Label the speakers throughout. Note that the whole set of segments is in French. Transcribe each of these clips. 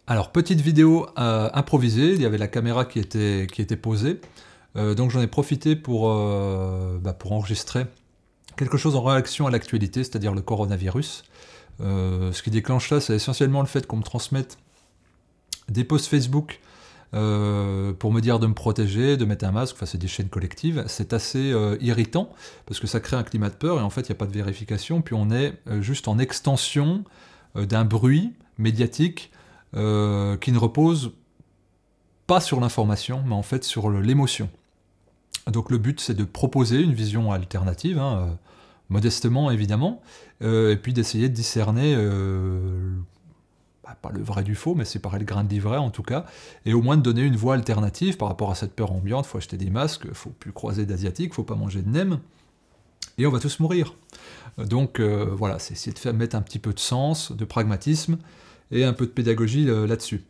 Speaker 1: Alors, petite vidéo improvisée, il y avait la caméra qui était posée, donc j'en ai profité pour enregistrer quelque chose en réaction à l'actualité, c'est-à-dire le coronavirus. Ce qui déclenche là, c'est essentiellement le fait qu'on me transmette des posts Facebook pour me dire de me protéger, de mettre un masque, enfin c'est des chaînes collectives. C'est assez irritant, parce que ça crée un climat de peur, et en fait il n'y a pas de vérification, puis on est juste en extension d'un bruit médiatique qui ne repose pas sur l'information, mais en fait sur l'émotion. Donc le but c'est de proposer une vision alternative, modestement évidemment, et puis d'essayer de discerner, pas le vrai du faux, mais séparer le grain de l'ivraie en tout cas, et au moins de donner une voie alternative par rapport à cette peur ambiante. Faut acheter des masques, faut plus croiser d'asiatiques, faut pas manger de nems, et on va tous mourir. Donc voilà, c'est essayer de mettre un petit peu de sens, de pragmatisme, et un peu de pédagogie là-dessus.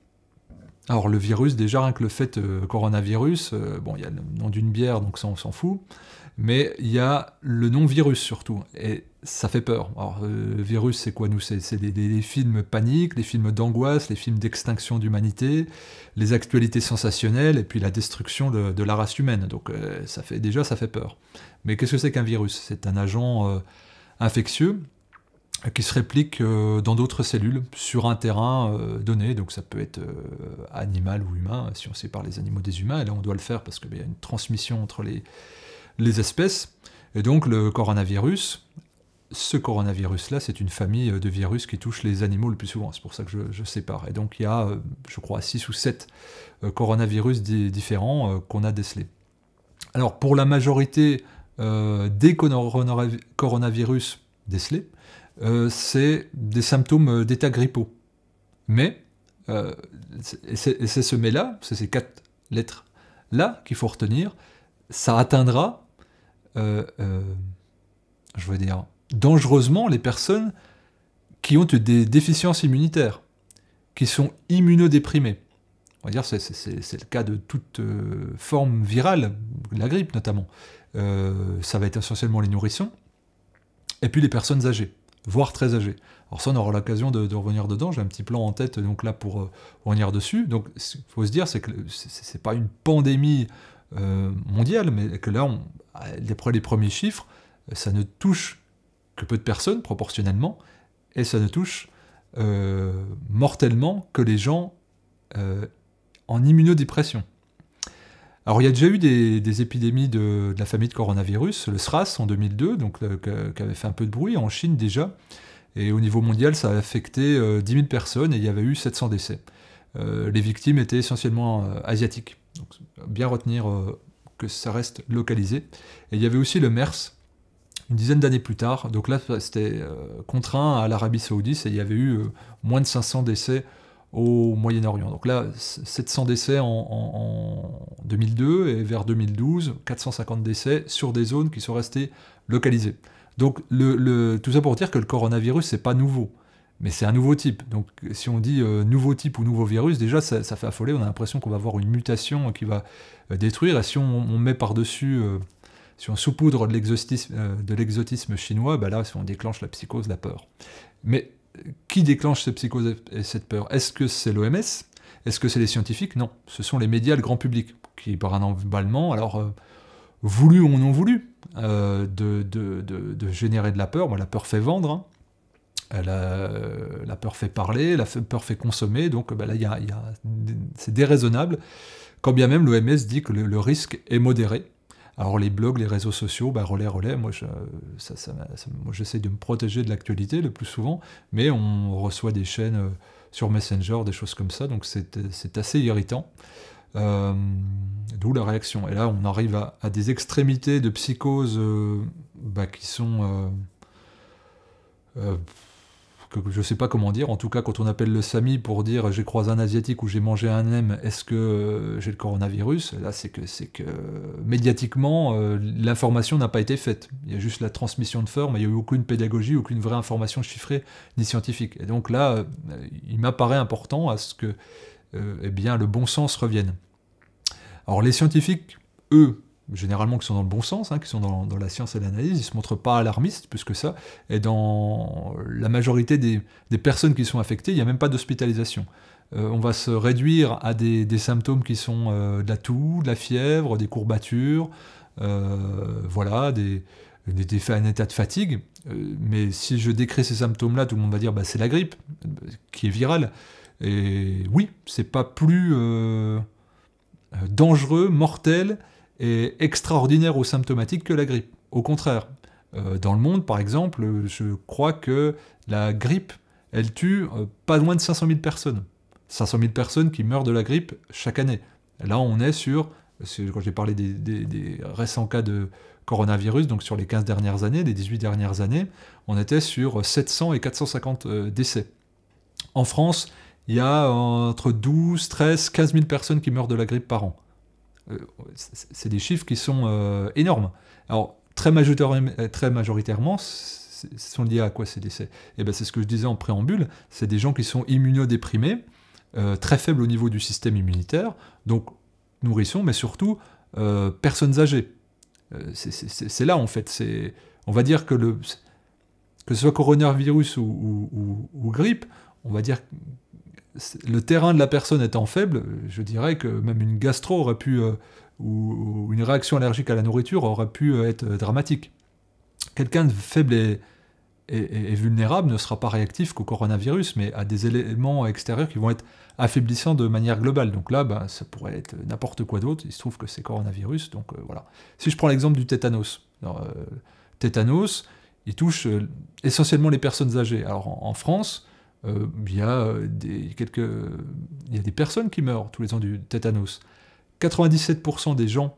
Speaker 1: Alors le virus, déjà rien que le fait coronavirus, bon il y a le nom d'une bière, donc ça on s'en fout, mais il y a le nom virus surtout, et ça fait peur. Alors virus c'est quoi nous? C'est des films paniques, les films d'angoisse, les films d'extinction d'humanité, les actualités sensationnelles, et puis la destruction de la race humaine, donc ça fait peur. Mais qu'est-ce que c'est qu'un virus? C'est un agent infectieux, qui se réplique dans d'autres cellules, sur un terrain donné, donc ça peut être animal ou humain, si on sépare les animaux des humains, et là on doit le faire parce qu'il y a une transmission entre les espèces, et donc le coronavirus, ce coronavirus-là, c'est une famille de virus qui touche les animaux le plus souvent, c'est pour ça que je sépare, et donc il y a, je crois, 6 ou 7 coronavirus différents qu'on a décelés. Alors pour la majorité des coronavirus décelés, c'est des symptômes d'état grippaux. Mais, c'est ce mais-là, c'est ces 4 lettres-là qu'il faut retenir, ça atteindra, je veux dire, dangereusement les personnes qui ont des déficiences immunitaires, qui sont immunodéprimées. On va dire c'est le cas de toute forme virale, la grippe notamment. Ça va être essentiellement les nourrissons, et puis les personnes âgées, voire très âgées. Alors ça, on aura l'occasion de revenir dedans, j'ai un petit plan en tête donc là pour revenir dessus. Donc il faut se dire, c'est que c'est pas une pandémie mondiale, mais que là, d'après les premiers chiffres, ça ne touche que peu de personnes, proportionnellement, et ça ne touche mortellement que les gens en immunodépression. Alors il y a déjà eu des épidémies de la famille de coronavirus, le SRAS en 2002, donc, qui avait fait un peu de bruit en Chine déjà, et au niveau mondial ça a affecté 10 000 personnes et il y avait eu 700 décès. Les victimes étaient essentiellement asiatiques, donc bien retenir que ça reste localisé. Et il y avait aussi le MERS, une dizaine d'années plus tard, donc là c'était contraint à l'Arabie Saoudite, et il y avait eu moins de 500 décès au Moyen-Orient. Donc là, 700 décès en 2002, et vers 2012, 450 décès sur des zones qui sont restées localisées. Donc tout ça pour dire que le coronavirus, c'est pas nouveau, mais c'est un nouveau type. Donc si on dit nouveau type ou nouveau virus, déjà ça fait affoler, on a l'impression qu'on va avoir une mutation qui va détruire, et si on met par-dessus, si on saupoudre de l'exotisme chinois, bah là on déclenche la psychose, la peur. Mais qui déclenche cette psychose et cette peur? Est-ce que c'est l'OMS? Est-ce que c'est les scientifiques? Non, ce sont les médias, le grand public, qui par un emballement, alors voulu ou non voulu, de générer de la peur. Bon, la peur fait vendre, la peur fait parler, la peur fait consommer, donc là c'est déraisonnable, quand bien même l'OMS dit que le risque est modéré. Alors les blogs, les réseaux sociaux, relais, moi j'essaie de me protéger de l'actualité le plus souvent, mais on reçoit des chaînes sur Messenger, des choses comme ça, donc c'est assez irritant. D'où la réaction. Et là on arrive à des extrémités de psychose qui sont... que je sais pas comment dire, en tout cas quand on appelle le SAMI pour dire j'ai croisé un asiatique ou j'ai mangé un nem, est-ce que j'ai le coronavirus? Là c'est que médiatiquement l'information n'a pas été faite, il y a juste la transmission de forme, il n'y a eu aucune pédagogie, aucune vraie information chiffrée ni scientifique. Et donc là il m'apparaît important à ce que le bon sens revienne. Alors les scientifiques, eux, généralement qui sont dans le bon sens, qui sont dans la science et l'analyse, ils ne se montrent pas alarmistes plus que ça, et dans la majorité des personnes qui sont affectées, il n'y a même pas d'hospitalisation. on va se réduire à des symptômes qui sont de la toux, de la fièvre, des courbatures, voilà, un état de fatigue. Mais si je décris ces symptômes-là, tout le monde va dire bah, c'est la grippe, qui est virale. Et oui, c'est pas plus dangereux, mortel et extraordinaire ou symptomatique que la grippe. Au contraire, dans le monde, par exemple, je crois que la grippe, elle tue pas loin de 500 000 personnes. 500 000 personnes qui meurent de la grippe chaque année. Là, on est sur, quand j'ai parlé des récents cas de coronavirus, donc sur les 15 dernières années, les 18 dernières années, on était sur 700 et 450 décès. En France, il y a entre 12, 13, 15 000 personnes qui meurent de la grippe par an. C'est des chiffres qui sont énormes. Alors, très majoritairement, sont liés à quoi ces décès? Et ben, c'est ce que je disais en préambule, c'est des gens qui sont immunodéprimés, très faibles au niveau du système immunitaire, donc nourrissons, mais surtout personnes âgées. C'est là, en fait, on va dire que ce soit coronavirus ou grippe, on va dire le terrain de la personne étant faible, je dirais que même une gastro aurait pu, ou une réaction allergique à la nourriture aurait pu être dramatique. Quelqu'un de faible et vulnérable ne sera pas réactif qu'au coronavirus, mais à des éléments extérieurs qui vont être affaiblissants de manière globale. Donc là, ben, ça pourrait être n'importe quoi d'autre, il se trouve que c'est coronavirus, donc voilà. Si je prends l'exemple du tétanos, tétanos, il touche essentiellement les personnes âgées. Alors en France, il y a des personnes qui meurent tous les ans du tétanos. 97% des gens,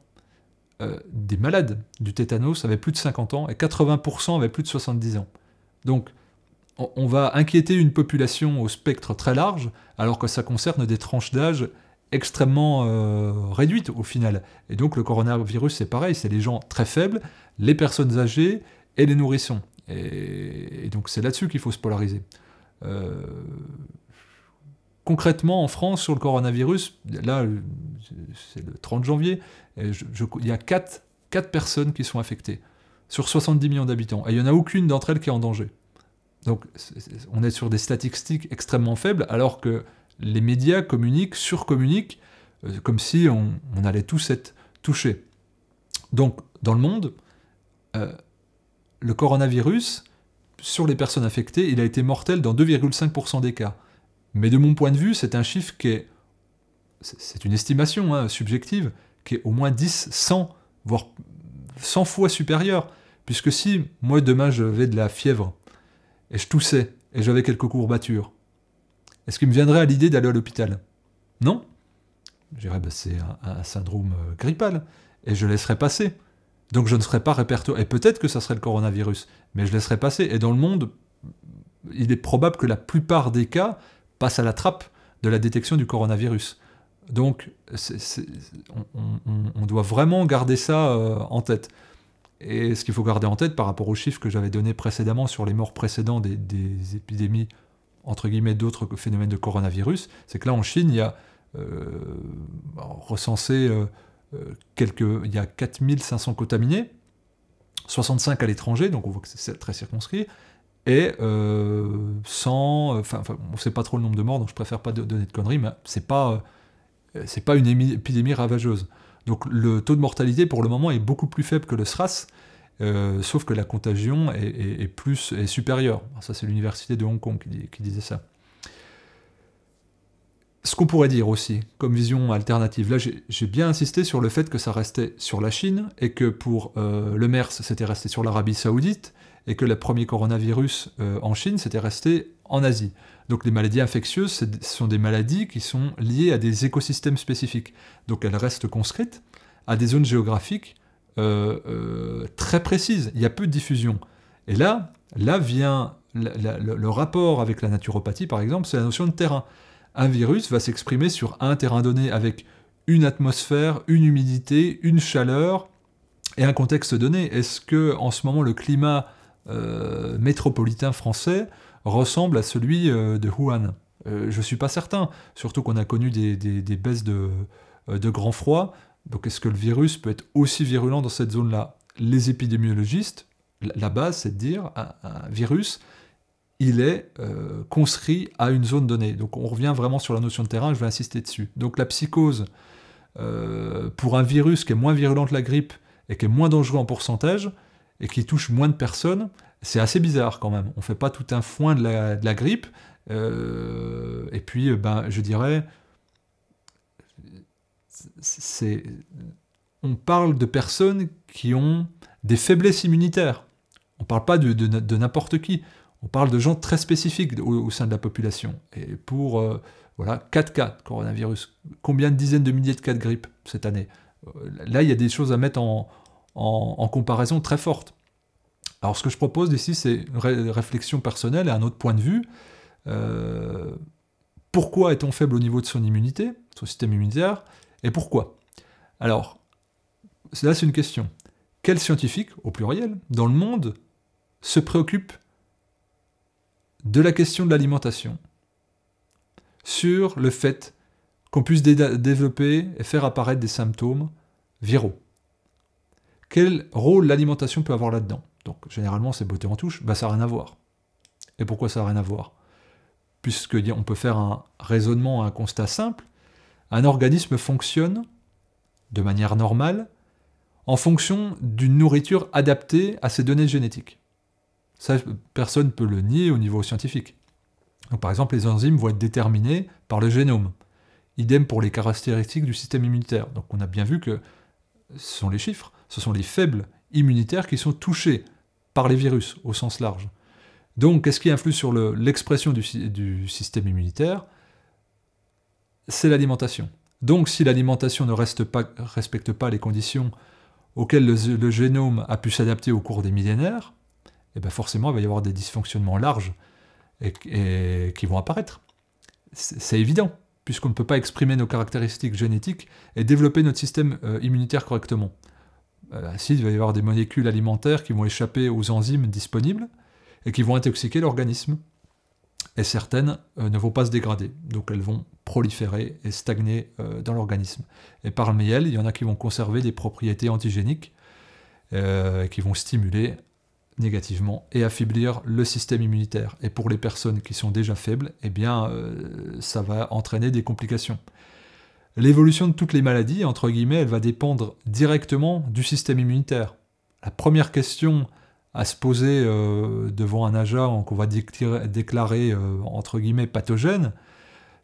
Speaker 1: des malades du tétanos avaient plus de 50 ans et 80% avaient plus de 70 ans. Donc, on va inquiéter une population au spectre très large, alors que ça concerne des tranches d'âge extrêmement réduites au final. Et donc, le coronavirus, c'est pareil, c'est les gens très faibles, les personnes âgées et les nourrissons. Et donc, c'est là-dessus qu'il faut se polariser. Concrètement, en France, sur le coronavirus, là, c'est le 30 janvier, il y a 4 personnes qui sont affectées sur 70 millions d'habitants. Et il n'y en a aucune d'entre elles qui est en danger. Donc, on est sur des statistiques extrêmement faibles, alors que les médias surcommuniquent, comme si on allait tous être touchés. Donc, dans le monde, le coronavirus, sur les personnes affectées, il a été mortel dans 2,5% des cas. Mais de mon point de vue, c'est un chiffre qui est... C'est une estimation subjective, qui est au moins 10, 100, voire 100 fois supérieure. Puisque si, moi, demain, j'avais de la fièvre, et je toussais, et j'avais quelques courbatures, est-ce qu'il me viendrait à l'idée d'aller à l'hôpital? Non. Je dirais, bah, c'est un syndrome grippal, et je laisserais passer. Donc je ne serais pas répertorié. Et peut-être que ça serait le coronavirus, mais je laisserais passer. Et dans le monde, il est probable que la plupart des cas passent à la trappe de la détection du coronavirus. Donc on doit vraiment garder ça en tête. Et ce qu'il faut garder en tête par rapport aux chiffres que j'avais donnés précédemment sur les morts précédents des épidémies, entre guillemets, d'autres phénomènes de coronavirus, c'est que là en Chine, il y a recensé... il y a 4500 contaminés, 65 à l'étranger, donc on voit que c'est très circonscrit, et 100, on ne sait pas trop le nombre de morts, donc je préfère pas donner de conneries, mais c'est pas une épidémie ravageuse. Donc le taux de mortalité pour le moment est beaucoup plus faible que le SRAS, sauf que la contagion est supérieure. Alors ça c'est l'université de Hong Kong qui disait ça. Ce qu'on pourrait dire aussi, comme vision alternative, là j'ai bien insisté sur le fait que ça restait sur la Chine, et que pour le MERS, c'était resté sur l'Arabie Saoudite, et que le premier coronavirus en Chine, c'était resté en Asie. Donc les maladies infectieuses, ce sont des maladies qui sont liées à des écosystèmes spécifiques. Donc elles restent conscrites à des zones géographiques très précises. Il y a peu de diffusion. Et là vient le rapport avec la naturopathie, par exemple, c'est la notion de terrain. Un virus va s'exprimer sur un terrain donné avec une atmosphère, une humidité, une chaleur et un contexte donné. Est-ce que en ce moment le climat métropolitain français ressemble à celui de Wuhan? Je ne suis pas certain, surtout qu'on a connu des baisses de grand froid. Donc est-ce que le virus peut être aussi virulent dans cette zone-là? Les épidémiologistes, la base c'est de dire un virus, il est conscrit à une zone donnée. Donc on revient vraiment sur la notion de terrain, je vais insister dessus. Donc la psychose, pour un virus qui est moins virulent que la grippe et qui est moins dangereux en pourcentage, et qui touche moins de personnes, c'est assez bizarre quand même. On ne fait pas tout un foin de la grippe, et puis je dirais, on parle de personnes qui ont des faiblesses immunitaires. On ne parle pas de n'importe qui. On parle de gens très spécifiques au sein de la population. Et pour 4 cas de coronavirus, combien de dizaines de milliers de cas de grippe cette année? Là, il y a des choses à mettre en comparaison très forte. Alors ce que je propose ici, c'est une réflexion personnelle et un autre point de vue. Pourquoi est-on faible au niveau de son immunité, son système immunitaire, et pourquoi? Alors, là c'est une question. Quels scientifiques, au pluriel, dans le monde, se préoccupent de la question de l'alimentation, sur le fait qu'on puisse développer et faire apparaître des symptômes viraux? Quel rôle l'alimentation peut avoir là-dedans? Donc généralement c'est beauté en touche, ça n'a rien à voir. Et pourquoi ça n'a rien à voir? Puisqu'on peut faire un raisonnement, un constat simple, un organisme fonctionne de manière normale en fonction d'une nourriture adaptée à ses données génétiques. Ça, personne ne peut le nier au niveau scientifique. Donc, par exemple, les enzymes vont être déterminées par le génome. Idem pour les caractéristiques du système immunitaire. Donc on a bien vu que ce sont les chiffres, ce sont les faibles immunitaires qui sont touchés par les virus au sens large. Donc qu'est-ce qui influe sur l'expression du système immunitaire? C'est l'alimentation. Donc si l'alimentation ne respecte pas les conditions auxquelles le génome a pu s'adapter au cours des millénaires, forcément il va y avoir des dysfonctionnements larges et qui vont apparaître. C'est évident, puisqu'on ne peut pas exprimer nos caractéristiques génétiques et développer notre système immunitaire correctement. Si, il va y avoir des molécules alimentaires qui vont échapper aux enzymes disponibles et qui vont intoxiquer l'organisme. Et certaines ne vont pas se dégrader, donc elles vont proliférer et stagner dans l'organisme. Et parmi elles, il y en a qui vont conserver des propriétés antigéniques qui vont stimuler négativement et affaiblir le système immunitaire. Et pour les personnes qui sont déjà faibles, ça va entraîner des complications. L'évolution de toutes les maladies, entre guillemets, elle va dépendre directement du système immunitaire. La première question à se poser devant un agent qu'on va déclarer entre guillemets pathogène,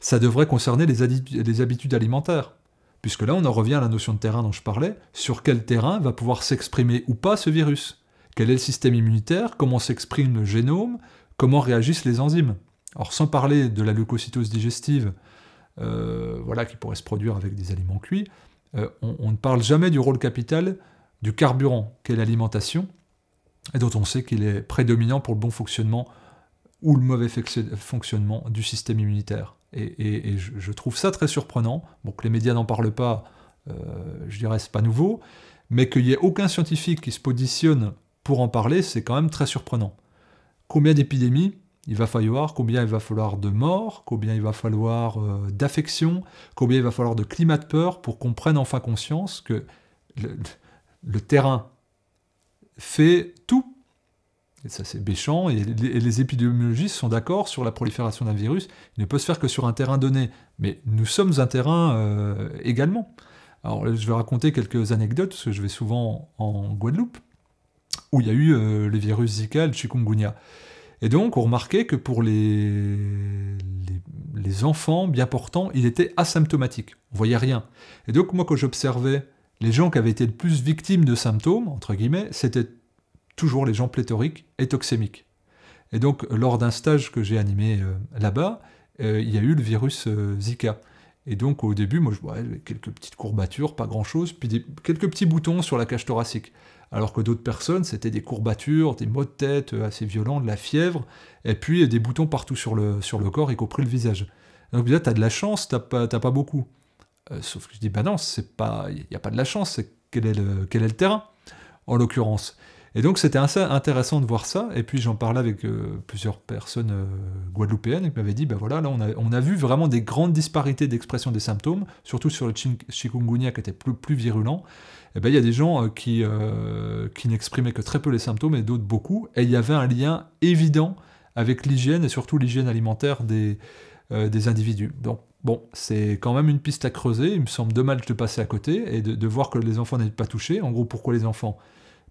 Speaker 1: ça devrait concerner les habitudes alimentaires. Puisque là, on en revient à la notion de terrain dont je parlais. Sur quel terrain va pouvoir s'exprimer ou pas ce virus? Quel est le système immunitaire? Comment s'exprime le génome? Comment réagissent les enzymes? Alors, sans parler de la leucocytose digestive, qui pourrait se produire avec des aliments cuits, on ne parle jamais du rôle capital du carburant, qu'est l'alimentation, et dont on sait qu'il est prédominant pour le bon fonctionnement ou le mauvais fonctionnement du système immunitaire. Et je trouve ça très surprenant. Bon, que les médias n'en parlent pas, je dirais c'est pas nouveau, mais qu'il n'y ait aucun scientifique qui se positionne pour en parler, c'est quand même très surprenant. Combien d'épidémies il va falloir, combien il va falloir de morts, combien il va falloir d'affections, combien il va falloir de climat de peur pour qu'on prenne enfin conscience que le terrain fait tout. Et ça c'est Béchamp, et les épidémiologistes sont d'accord sur la prolifération d'un virus. Il ne peut se faire que sur un terrain donné. Mais nous sommes un terrain également. Alors je vais raconter quelques anecdotes, parce que je vais souvent en Guadeloupe, où il y a eu les virus Zika et le chikungunya. Et donc on remarquait que pour les enfants bien portants, il était asymptomatique. On voyait rien. Et donc moi quand j'observais les gens qui avaient été le plus victimes de symptômes, entre guillemets, c'était toujours les gens pléthoriques et toxémiques. Et donc, lors d'un stage que j'ai animé là-bas, il y a eu le virus Zika. Et donc, au début, moi, je voyais quelques petites courbatures, pas grand-chose, puis quelques petits boutons sur la cage thoracique. Alors que d'autres personnes, c'était des courbatures, des maux de tête assez violents, de la fièvre, et puis des boutons partout sur le corps, y compris le visage. Donc, là, t'as de la chance, t'as pas beaucoup. Sauf que je dis, non, il n'y a pas de la chance, c'est quel est le terrain, en l'occurrence. Et donc c'était assez intéressant de voir ça, et puis j'en parlais avec plusieurs personnes guadeloupéennes qui m'avaient dit, là on a vu vraiment des grandes disparités d'expression des symptômes, surtout sur le chikungunya qui était plus virulent. Et il y a des gens qui n'exprimaient que très peu les symptômes, et d'autres beaucoup, et il y avait un lien évident avec l'hygiène et surtout l'hygiène alimentaire des individus. Donc bon, c'est quand même une piste à creuser, il me semble dommage de passer à côté et de voir que les enfants n'étaient pas touchés. En gros, pourquoi les enfants?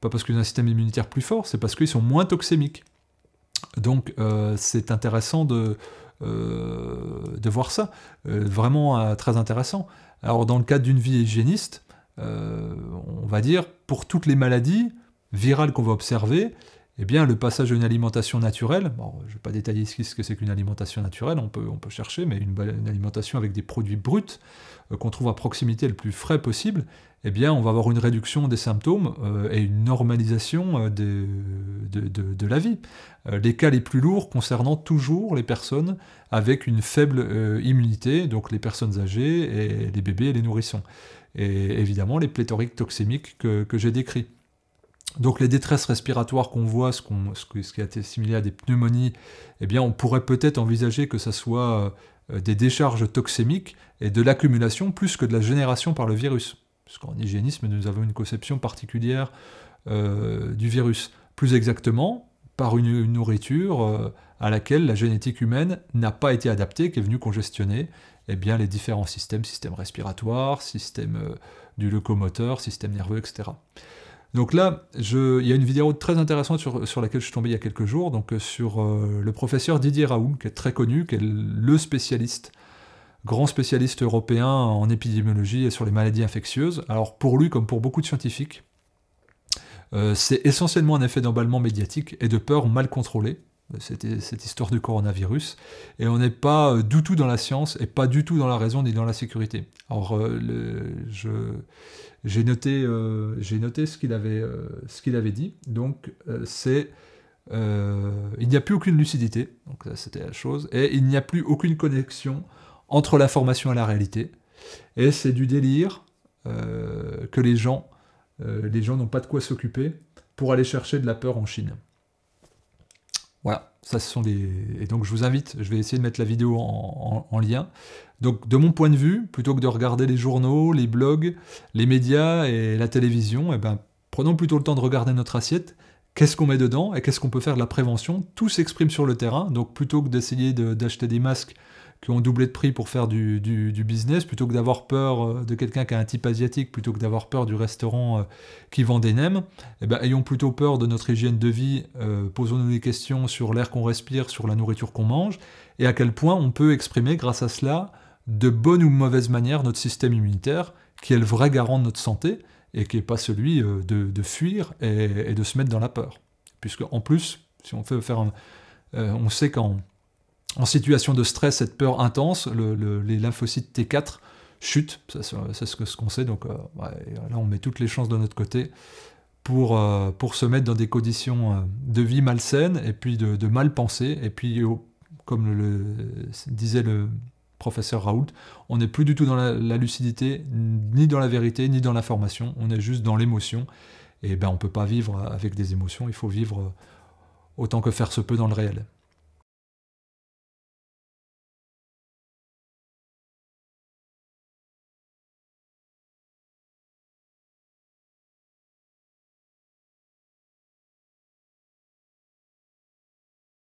Speaker 1: Pas parce qu'ils ont un système immunitaire plus fort, c'est parce qu'ils sont moins toxémiques. Donc c'est intéressant de voir ça, vraiment très intéressant. Alors dans le cadre d'une vie hygiéniste, on va dire, pour toutes les maladies virales qu'on va observer, eh bien, le passage à une alimentation naturelle, bon, je ne vais pas détailler ici ce que c'est qu'une alimentation naturelle, on peut chercher, mais une alimentation avec des produits bruts qu'on trouve à proximité le plus frais possible, eh bien, on va avoir une réduction des symptômes et une normalisation de la vie. Les cas les plus lourds concernant toujours les personnes avec une faible immunité, donc les personnes âgées, et les bébés et les nourrissons. Et évidemment, les pléthoriques toxémiques que j'ai décrits. Donc les détresses respiratoires qu'on voit, ce qui a été assimilé à des pneumonies, eh bien on pourrait peut-être envisager que ça soit des décharges toxémiques et de l'accumulation plus que de la génération par le virus. Puisqu'en hygiénisme, nous avons une conception particulière du virus. Plus exactement, par une nourriture à laquelle la génétique humaine n'a pas été adaptée, qui est venue congestionner eh bien, les différents systèmes respiratoires, système du locomoteur, système nerveux, etc. Donc là, il y a une vidéo très intéressante sur laquelle je suis tombé il y a quelques jours, donc sur le professeur Didier Raoult, qui est très connu, qui est le spécialiste, grand spécialiste européen en épidémiologie et sur les maladies infectieuses. Alors pour lui, comme pour beaucoup de scientifiques, c'est essentiellement un effet d'emballement médiatique et de peur mal contrôlée, cette histoire du coronavirus, et on n'est pas du tout dans la science, et pas du tout dans la raison ni dans la sécurité. Alors j'ai noté ce qu'il avait dit, donc il n'y a plus aucune lucidité, donc ça c'était la chose, et il n'y a plus aucune connexion entre l'information et la réalité, et c'est du délire que les gens n'ont pas de quoi s'occuper pour aller chercher de la peur en Chine. Voilà, ça ce sont et donc je vous invite, je vais essayer de mettre la vidéo en lien. Donc de mon point de vue, plutôt que de regarder les journaux, les blogs, les médias et la télévision, eh ben, prenons plutôt le temps de regarder notre assiette, qu'est-ce qu'on met dedans et qu'est-ce qu'on peut faire de la prévention. Tout s'exprime sur le terrain, donc plutôt que d'essayer d'acheter des masques qui ont doublé de prix pour faire du business, plutôt que d'avoir peur de quelqu'un qui a un type asiatique, plutôt que d'avoir peur du restaurant qui vend des nems, eh ben, ayons plutôt peur de notre hygiène de vie, posons-nous des questions sur l'air qu'on respire, sur la nourriture qu'on mange, et à quel point on peut exprimer grâce à cela, de bonne ou mauvaise manière, notre système immunitaire, qui est le vrai garant de notre santé, et qui n'est pas celui de fuir et de se mettre dans la peur. Puisque en plus, si on fait on sait qu'en situation de stress et de peur intense, les lymphocytes T4 chutent, c'est ce qu'on sait, donc là on met toutes les chances de notre côté pour se mettre dans des conditions de vie malsaines, et puis de mal penser, et puis comme le disait le professeur Raoult, on n'est plus du tout dans la lucidité, ni dans la vérité, ni dans l'information, on est juste dans l'émotion, et ben on ne peut pas vivre avec des émotions, il faut vivre autant que faire se peut dans le réel.